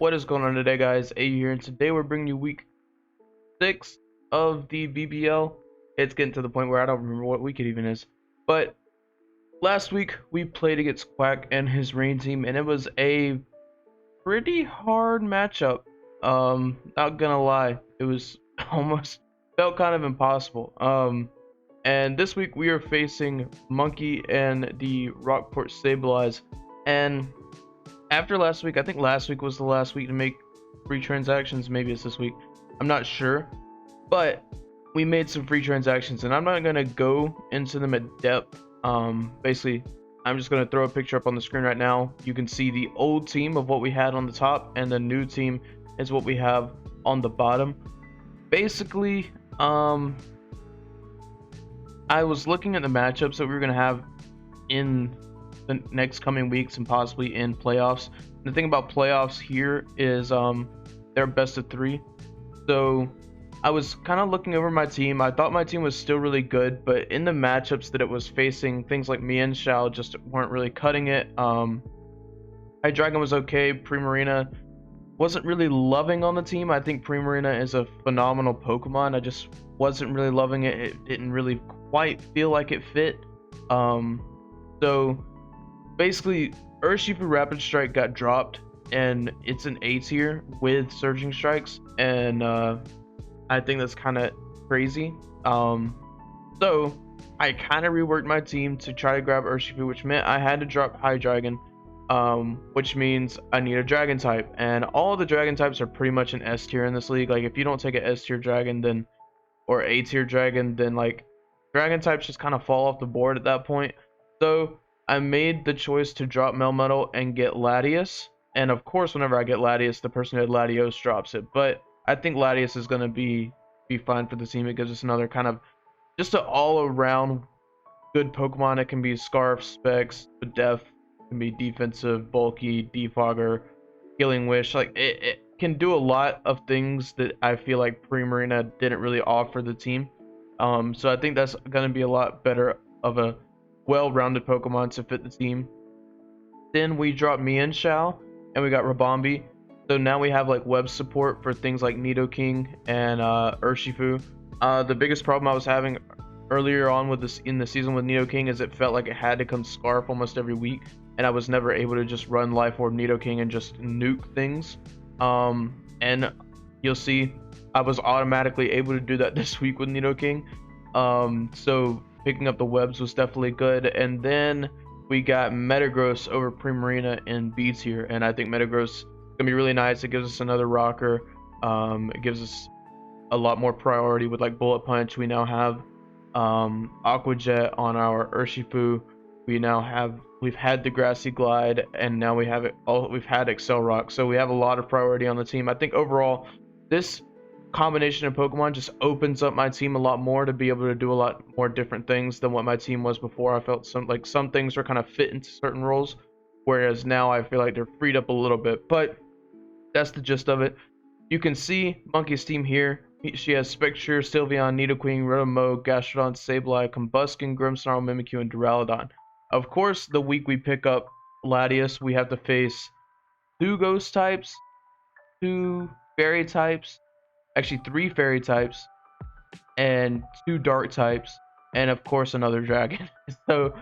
What is going on today, guys? A here, and today we're bringing you week 6 of the BBL. It's getting to the point where I don't remember what week it even is. But last week we played against Quack and his rain team, and it was a pretty hard matchup. Not gonna lie, it was almost felt kind of impossible. And this week we are facing Monkey and the Rockport Stabilize, and after last week, I think last week was the last week to make free transactions. Maybe it's this week, I'm not sure, but we made some free transactions, and I'm not gonna go into them at depth. Basically, I'm just gonna throw a picture up on the screen right now. You can see the old team of what we had on the top, and the new team is what we have on the bottom. Basically, I was looking at the matchups that we were gonna have in the next coming weeks and possibly in playoffs. And the thing about playoffs here is they're best of 3. So I was kind of looking over my team. I thought my team was still really good, but in the matchups that it was facing, things like me and Shao just weren't really cutting it. High Dragon was okay. Primarina wasn't really loving on the team. I think Primarina is a phenomenal Pokemon. I just wasn't really loving it. It didn't really quite feel like it fit. So basically, Urshifu Rapid Strike got dropped, and it's an A tier with Surging Strikes, and I think that's kind of crazy. So I kind of reworked my team to try to grab Urshifu, which meant I had to drop High Dragon, which means I need a Dragon type, and all the Dragon types are pretty much an S tier in this league. Like, if you don't take an S tier Dragon, then or A tier Dragon, then like Dragon types just kind of fall off the board at that point. So I made the choice to drop Melmetal and get Latias, and of course whenever I get Latias, the person who had Latios drops it, but I think Latias is going to be fine for the team. It gives us another kind of just an all-around good Pokemon. It can be Scarf, Specs, Def, it can be defensive, bulky, Defogger, Healing Wish. Like, it can do a lot of things that I feel like Primarina didn't really offer the team. So I think that's going to be a lot better of a well-rounded Pokemon to fit the team. Then we dropped me and Shao, and we got Rabombi. So now we have like web support for things like Nidoking and Urshifu. The biggest problem I was having earlier on with this in the season with Nidoking is it felt like it had to come Scarf almost every week, and I was never able to just run Life Orb Nidoking and just nuke things. And you'll see I was automatically able to do that this week with Nidoking. So picking up the webs was definitely good. And then we got Metagross over Primarina in B tier, and I think Metagross is gonna be really nice. It gives us another rocker. It gives us a lot more priority with like Bullet Punch. We now have Aqua Jet on our Urshifu. We've had the Grassy Glide, and now we have it all. We've had Excel Rock, so we have a lot of priority on the team. I think overall this combination of Pokemon just opens up my team a lot more to be able to do a lot more different things than what my team was before. I felt some things were kind of fit into certain roles, whereas now I feel like they're freed up a little bit. But that's the gist of it. You can see Monkey's team here. She has Spectre, Sylveon, Nidoqueen, Rotomo, Gastrodon, Sableye, Combuskin, Grimmsnarl, Mimikyu, and Duraludon. Of course, the week we pick up Latias, we have to face 2 Ghost types, 2 Fairy types, actually 3 Fairy types, and 2 Dark types, and of course another Dragon. So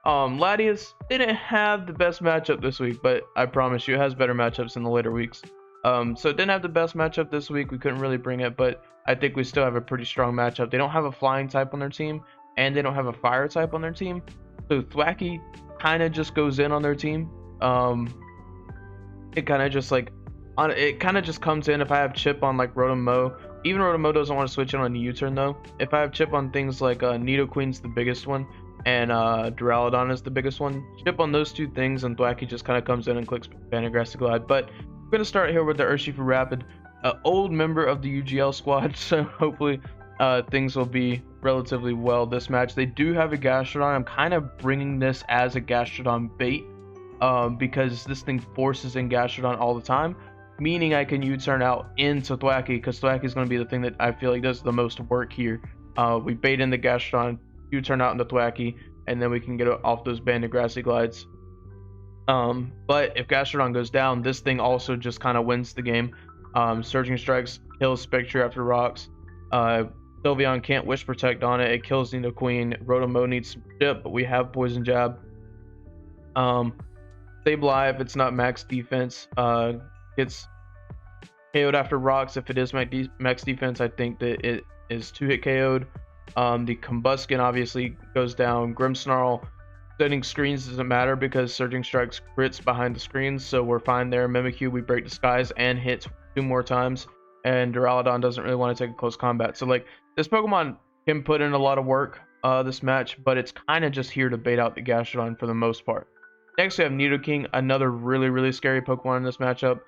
Latias didn't have the best matchup this week, but I promise you it has better matchups in the later weeks. So it didn't have the best matchup this week. We couldn't really bring it, but I think we still have a pretty strong matchup. They don't have a flying type on their team, and they don't have a fire type on their team. So Thwackey kind of just goes in on their team. It kind of just comes in if I have Chip on like Rotomo. Even Rotomo doesn't want to switch in on a U-turn though. If I have Chip on things like Nidoqueen's the biggest one, and Duraludon is the biggest one, Chip on those 2 things, and Thwackey just kind of comes in and clicks Grassy Glide. But we're gonna start here with the Urshifu Rapid, old member of the UGL squad, so hopefully things will be relatively well this match. They do have a Gastrodon. I'm kind of bringing this as a Gastrodon bait, because this thing forces in Gastrodon all the time, meaning I can U-turn out into Thwackey, because Thwackey is going to be the thing that I feel like does the most work here. We bait in the Gastrodon, U-turn out into Thwackey, and then we can get off those Banded Grassy Glides. But if Gastrodon goes down, this thing also just kind of wins the game. Surging Strikes kills Spectre after rocks. Uh, Sylveon can't Wish Protect on it. It kills Nidoqueen. Rotom needs some chip, but we have Poison Jab. Sableye, if it's not max defense, gets KO'd after rocks. If it is max defense, I think that it is 2-hit KO'd. The Combuskin obviously goes down. Grimmsnarl, setting screens doesn't matter because Surging Strikes crits behind the screens, so we're fine there. Mimikyu, we break Disguise and hits 2 more times, and Duraludon doesn't really want to take a close combat. So like, this Pokemon can put in a lot of work this match, but it's kind of just here to bait out the Gastrodon for the most part. Next we have Nidoking, another really scary Pokemon in this matchup.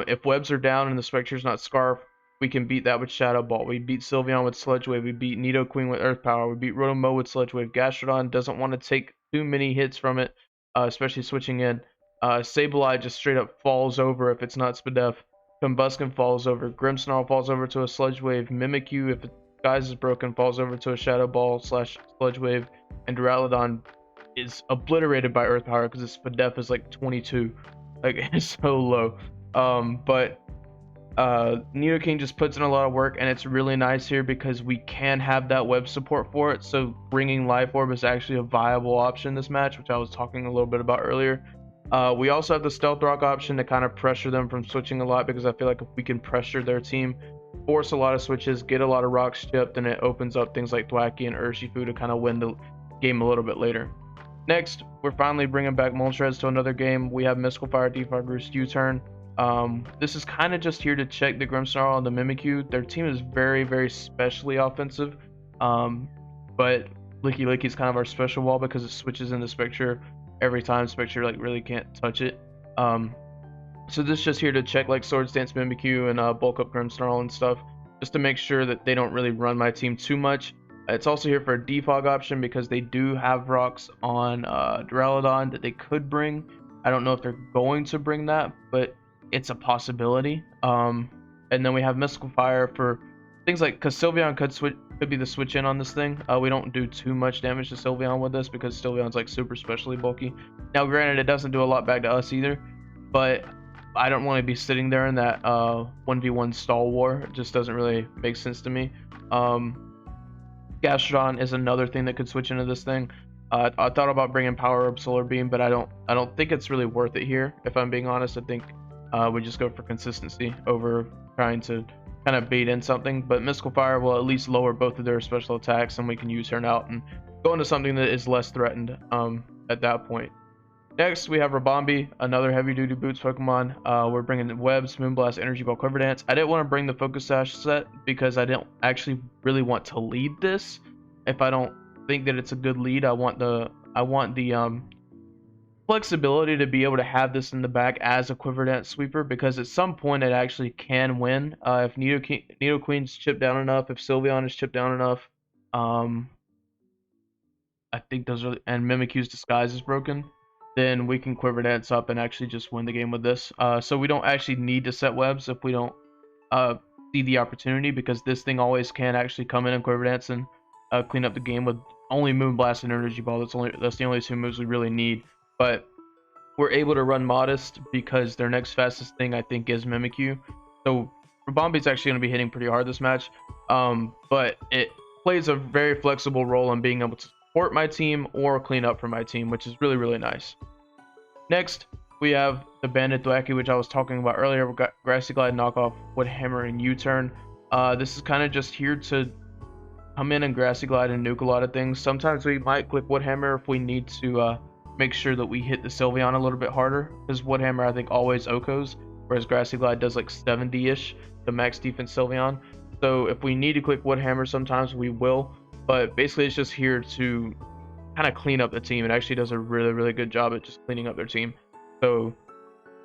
If webs are down and the Spectre's not Scarf, we can beat that with Shadow Ball. We beat Sylveon with Sludge Wave. We beat Nidoqueen with Earth Power. We beat Rotom with Sludge Wave. Gastrodon doesn't want to take too many hits from it, especially switching in. Sableye just straight up falls over if it's not Spadef. Combuskin falls over. Grimmsnarl falls over to a Sludge Wave. Mimikyu, if its disguise is broken, falls over to a Shadow Ball / Sludge Wave. And Duraludon is obliterated by Earth Power because its Spadef is like 22. Like, it's so low. But Nidoking just puts in a lot of work, and it's really nice here because we can have that web support for it. So bringing Life Orb is actually a viable option this match, which I was talking a little bit about earlier. We also have the Stealth Rock option to kind of pressure them from switching a lot, because I feel like if we can pressure their team, force a lot of switches, get a lot of rocks chipped, then it opens up things like Thwackey and Urshifu to kind of win the game a little bit later. Next, we're finally bringing back Moltres to another game. We have Mystical Fire, Defog Roost, U-Turn. This is kind of just here to check the Grimmsnarl and the Mimikyu. Their team is very specially offensive, but Licky is kind of our special wall because it switches into Spectre every time. Spectre like really can't touch it. So this is just here to check like Swords Dance Mimikyu and bulk up Grimmsnarl and stuff, just to make sure that they don't really run my team too much. It's also here for a defog option because they do have rocks on Duraludon that they could bring. I don't know if they're going to bring that, but it's a possibility. And then we have Mystical Fire for things like, because Sylveon could be the switch in on this thing. We don't do too much damage to Sylveon with this because Sylveon's like super specially bulky. Now granted, it doesn't do a lot back to us either, but I don't want to be sitting there in that 1v1 stall war. It just doesn't really make sense to me. Gastrodon is another thing that could switch into this thing. I thought about bringing Power Up Solar Beam, but I don't think it's really worth it here. If I'm being honest, I think we just go for consistency over trying to kind of bait in something. But Mystical Fire will at least lower both of their special attacks, and we can use Turn Out and go into something that is less threatened at that point. Next, we have Rabombi, another heavy-duty boots Pokemon. We're bringing Webs, Moonblast, Energy Ball, Quiver Dance. I didn't want to bring the Focus Sash set because I didn't actually really want to lead this. If I don't think that it's a good lead, I want the flexibility to be able to have this in the back as a Quiver Dance sweeper, because at some point it actually can win. If Nidoqueen's chipped down enough, if Sylveon is chipped down enough, I think those are, and Mimikyu's disguise is broken, then we can Quiver Dance up and actually just win the game with this. So we don't actually need to set webs if we don't see the opportunity, because this thing always can actually come in and Quiver Dance and clean up the game with only Moonblast and Energy Ball. That's the only 2 moves we really need. But we're able to run Modest because their next fastest thing I think is Mimikyu. So Rabombi's actually going to be hitting pretty hard this match, but it plays a very flexible role in being able to support my team or clean up for my team, which is really nice. Next, we have the Banded Thwackey, which I was talking about earlier. We've got Grassy Glide, Knockoff, Wood Hammer, and U-Turn. This is kind of just here to come in and Grassy Glide and nuke a lot of things. Sometimes we might click Wood Hammer if we need to make sure that we hit the Sylveon a little bit harder, because Wood Hammer I think always OHKOs, whereas Grassy Glide does like 70-ish the max defense Sylveon. So if we need to click Wood Hammer sometimes we will, but basically it's just here to kind of clean up the team. It actually does a really good job at just cleaning up their team. So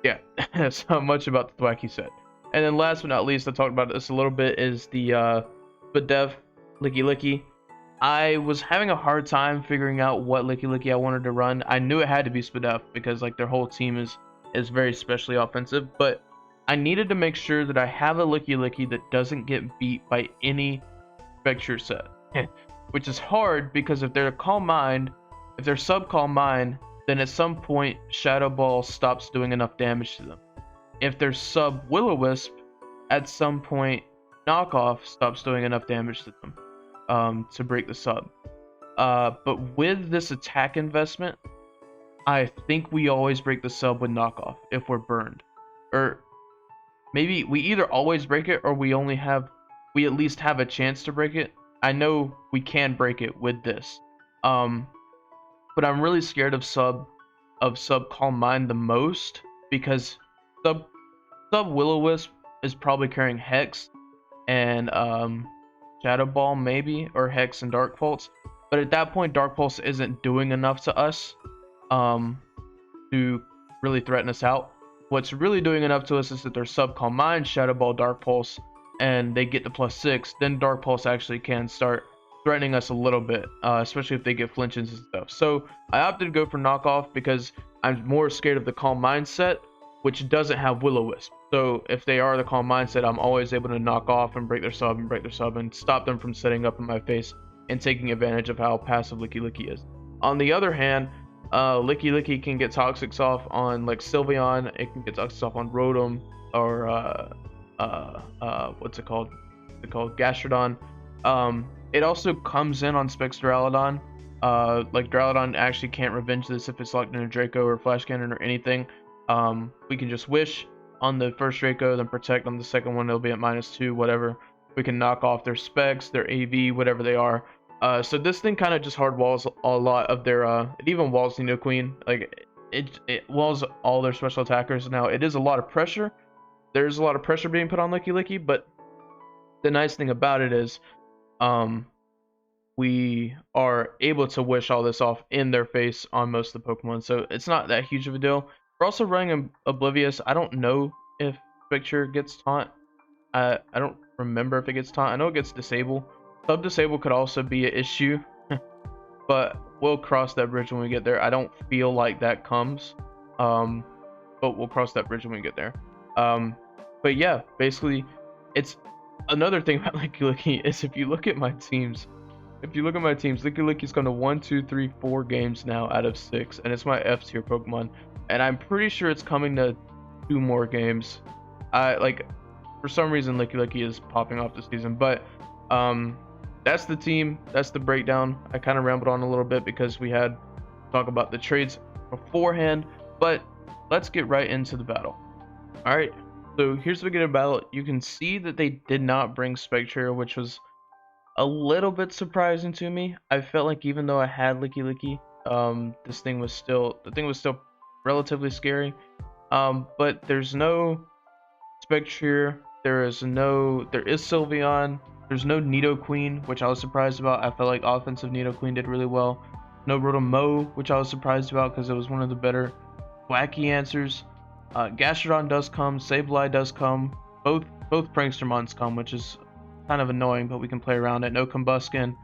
yeah, that's how much about the Thwackey set. And then last but not least, I talked about this a little bit, is the Spadef Licky. I was having a hard time figuring out what Licky I wanted to run. I knew it had to be Spadef because like their whole team is very specially offensive, but I needed to make sure that I have a Licky that doesn't get beat by any Spectre set. Which is hard because if they're Calm Mind, if they're sub Calm Mind, then at some point Shadow Ball stops doing enough damage to them. If they're sub Will-O-Wisp, at some point Knockoff stops doing enough damage to them to break the sub. But with this attack investment, I think we always break the sub with Knockoff if we're burned. Or maybe we either always break it or we at least have a chance to break it. I know we can break it with this. But I'm really scared of sub Calm Mind the most because sub Will-O-Wisp is probably carrying Hex and Shadow Ball maybe, or Hex and Dark Pulse. But at that point, Dark Pulse isn't doing enough to us to really threaten us out. What's really doing enough to us is that they're sub Calm Mind, Shadow Ball, Dark Pulse, and they get to +6. Then Dark Pulse actually can start threatening us a little bit, especially if they get flinches and stuff. So I opted to go for Knockoff because I'm more scared of the Calm Mind set, which doesn't have Will-O-Wisp. So if they are the Calm Mind set, I'm always able to knock off and break their sub and stop them from setting up in my face and taking advantage of how passive Licky Licky is. On the other hand, Licky Licky can get Toxics off on like Sylveon, it can get Toxics off on Rotom, or what's it called? Gastrodon. It also comes in on Specs Duraludon. Like Duraludon actually can't revenge this if it's locked in a Draco or Flash Cannon or anything. We can just Wish on the first Draco, then Protect on the second one. It'll be at -2, whatever. We can knock off their Specs, their AV, whatever they are. So this thing kind of just hard walls a lot of their. It even walls Nidoqueen. Like it walls all their special attackers. Now it is a lot of pressure. There's a lot of pressure being put on Licky Licky, but the nice thing about it is, we are able to Wish all this off in their face on most of the Pokemon, so it's not that huge of a deal. We're also running Oblivious. I don't know if Picture gets Taunt. I don't remember if it gets Taunt. I know it gets Disable. Sub Disable could also be an issue, but we'll cross that bridge when we get there. I don't feel like that comes, but we'll cross that bridge when we get there. But yeah, basically, it's another thing about Licky Licky is if you look at my teams, Licky Licky's gone to 1, 2, 3, 4 games now out of 6, and it's my F tier Pokemon, and I'm pretty sure it's coming to 2 more games. For some reason Licky Licky is popping off this season, but that's the team, that's the breakdown. I kind of rambled on a little bit because we had to talk about the trades beforehand, but let's get right into the battle. All right, so here's the beginning of battle. You can see that they did not bring Spectre, which was a little bit surprising to me. I felt like even though I had Licky Licky, the thing was still relatively scary. But there's no Spectre, there is Sylveon, there's no Nidoqueen, which I was surprised about. I felt like offensive Nidoqueen did really well. No Rotom, which I was surprised about because it was one of the better wacky answers. Gastrodon does come, Sableye does come, both Prankstermons come, which is kind of annoying, but we can play around it. No Combuskin,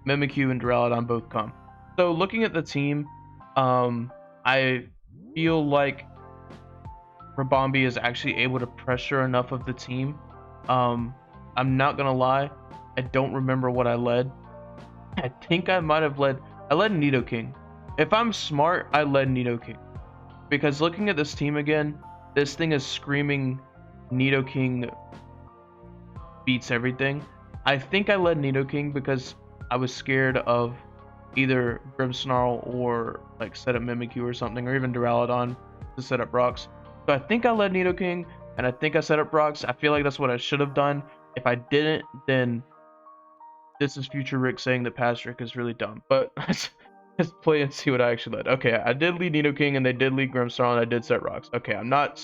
Mimikyu and Duraludon both come. So looking at the team, I feel like Rabombi is actually able to pressure enough of the team. I'm not gonna lie, I don't remember what I led. I think I might have led Nidoking. If I'm smart, I led Nidoking. Because looking at this team again, this thing is screaming Nidoking beats everything. I think I led Nidoking because I was scared of either Grimmsnarl or like set up Mimikyu or something, or even Duraludon to set up rocks. So I think I led Nidoking, and I think I set up rocks. I feel like that's what I should have done. If I didn't, then this is future Rick saying that past Rick is really dumb. But let's play and see what I actually led. Okay, I did lead Nidoking, and they did lead Grimmsnarl, and I did set rocks. Okay, I'm not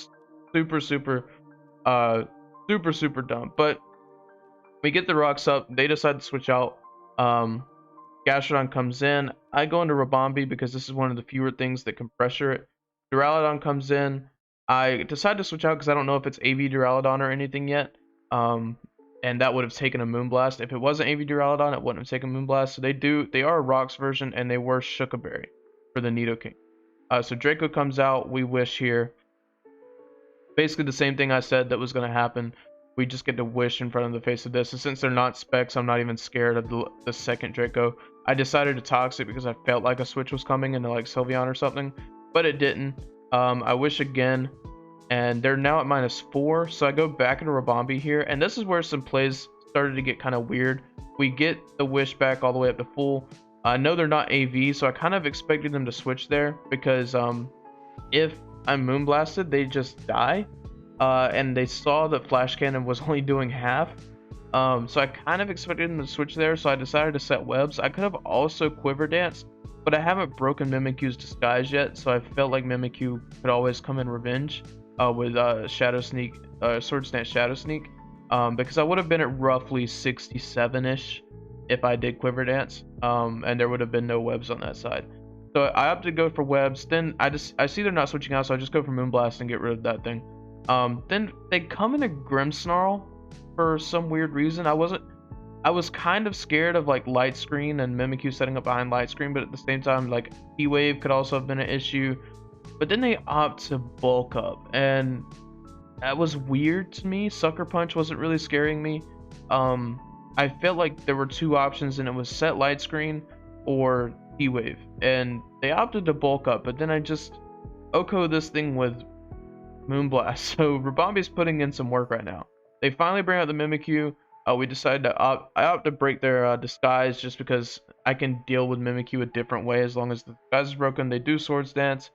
super dumb, but we get the rocks up. They decide to switch out. Gastrodon comes in. I go into Rabombi because this is one of the fewer things that can pressure it. Duraludon comes in. I decide to switch out because I don't know if it's AV Duraludon or anything yet. And that would have taken a Moonblast. If it wasn't AV Duraludon, it wouldn't have taken Moonblast. So they are a Rocks version, and they were Shookaberry for the Nidoking. So Draco comes out. We Wish here. Basically the same thing I said that was going to happen. We just get to Wish in front of the face of this. And since they're not Specs, I'm not even scared of the second Draco. I decided to toxic because I felt like a switch was coming into like Sylveon or something, but it didn't. I wish again, and they're now at -4, so I go back into Rabombi here, and this is where some plays started to get kind of weird. We get the wish back all the way up to full. I know they're not AV, so I kind of expected them to switch there because if I'm Moonblasted, they just die. And they saw that Flash Cannon was only doing half. So I kind of expected them to switch there, so I decided to set webs. I could have also Quiver Danced, but I haven't broken Mimikyu's disguise yet, so I felt like Mimikyu could always come in revenge with Shadow Sneak, Sword Stance Shadow Sneak, because I would have been at roughly 67-ish if I did Quiver Dance, and there would have been no webs on that side. So I opted to go for webs. Then I see they're not switching out, so I just go for Moonblast and get rid of that thing. Then they come into Grimmsnarl for some weird reason. I was kind of scared of like Light Screen and Mimikyu setting up behind Light Screen, but at the same time, like P-Wave could also have been an issue. But then they opt to bulk up, and that was weird to me. Sucker Punch wasn't really scaring me. I felt like there were two options, and it was set Light Screen or P-Wave, and they opted to bulk up, but then I just Oko this thing with Moonblast. So Rabombi's putting in some work right now. They finally bring out the Mimikyu. We decided to I opt to break their disguise just because I can deal with Mimikyu a different way as long as the disguise is broken. They do Swords Dance.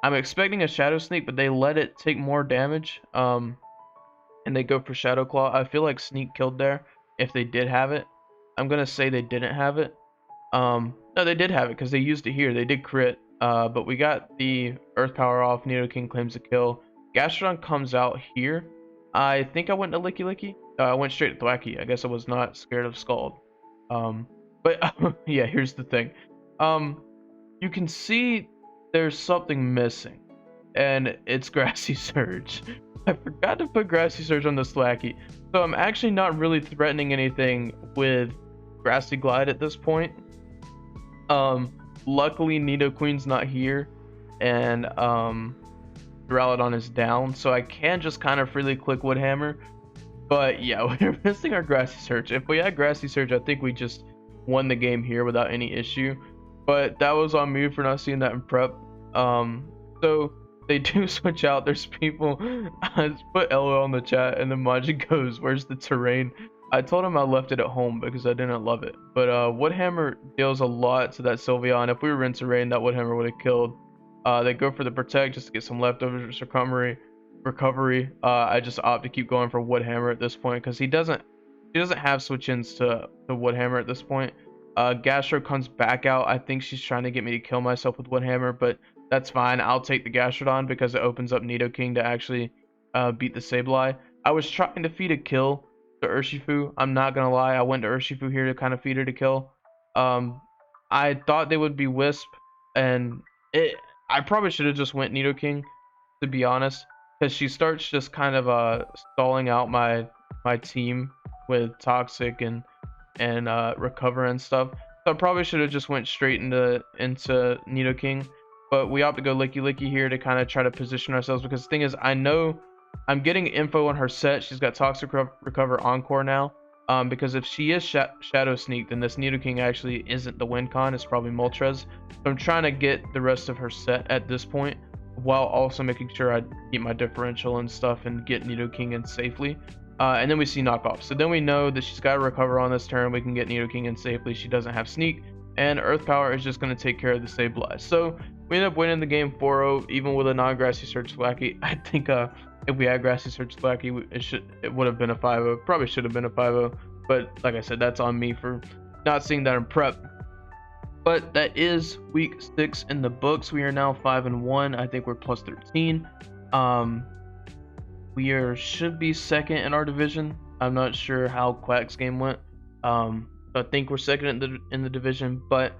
I'm expecting a Shadow Sneak, but they let it take more damage. And they go for Shadow Claw. I feel like Sneak killed there if they did have it. I'm gonna say they didn't have it. No, they did have it because they used it here. They did crit. But we got the Earth Power off. Nidoking claims the kill. Gastrodon comes out here. I think I went to Licky Licky. I went straight to Thwacky. I guess I was not scared of Scald. But yeah, here's the thing. You can see there's something missing, and it's Grassy Surge. I forgot to put Grassy Surge on the Thwacky, so I'm actually not really threatening anything with Grassy Glide at this point. Luckily Nidoqueen's not here, and Duraludon is down, so I can just kind of freely click Woodhammer. But yeah, we're missing our Grassy Surge. If we had Grassy Surge, I think we just won the game here without any issue. But that was on me for not seeing that in prep. So they do switch out. There's people. I put LOL in the chat, and then Majin goes, "Where's the terrain?" I told him I left it at home because I didn't love it. But Woodhammer deals a lot to that Sylveon. If we were in terrain, that Woodhammer would have killed. They go for the Protect just to get some leftovers recovery. I just opt to keep going for Woodhammer at this point because he doesn't have switch-ins to Woodhammer at this point. Gastro comes back out. I think she's trying to get me to kill myself with Woodhammer, but that's fine. I'll take the Gastrodon because it opens up Nidoking to actually beat the Sableye. I was trying to feed a kill to Urshifu. I'm not gonna lie, I went to Urshifu here to kind of feed her to kill. I thought they would be Wisp, and I probably should have just went Nidoking, to be honest, because she starts just kind of stalling out my team with Toxic and Recover and stuff. So I probably should have just went straight into Nidoking, but we opt to go Licky Licky here to kind of try to position ourselves, because the thing is, I know I'm getting info on her set. She's got Toxic Recover Encore now. Because if she is Shadow Sneak, then this Nidoking actually isn't the win con. It's probably Moltres. So I'm trying to get the rest of her set at this point, while also making sure I keep my differential and stuff and get Nidoking in safely. And then we see knockoff. So then we know that she's got to recover on this turn. We can get Nidoking in safely. She doesn't have Sneak, and Earth Power is just going to take care of the Sableye. So we end up winning the game 4-0, even with a non-Grassy Surge Thwacky. I think if we had Grassy Surge Thwacky, it would have been a 5-0. Probably should have been a 5-0, but like I said, that's on me for not seeing that in prep. But that is week 6 in the books. We are now 5-1. I think we're plus 13. We should be second in our division. I'm not sure how Quack's game went. I think we're second in the division, but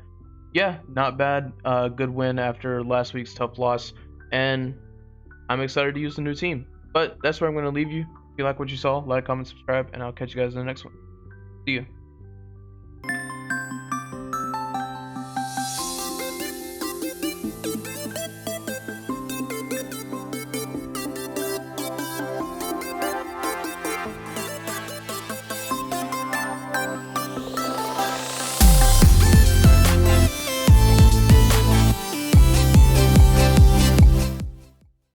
yeah, not bad. Good win after last week's tough loss, and I'm excited to use the new team. But that's where I'm going to leave you. If you like what you saw, like, comment, subscribe, and I'll catch you guys in the next one. See you.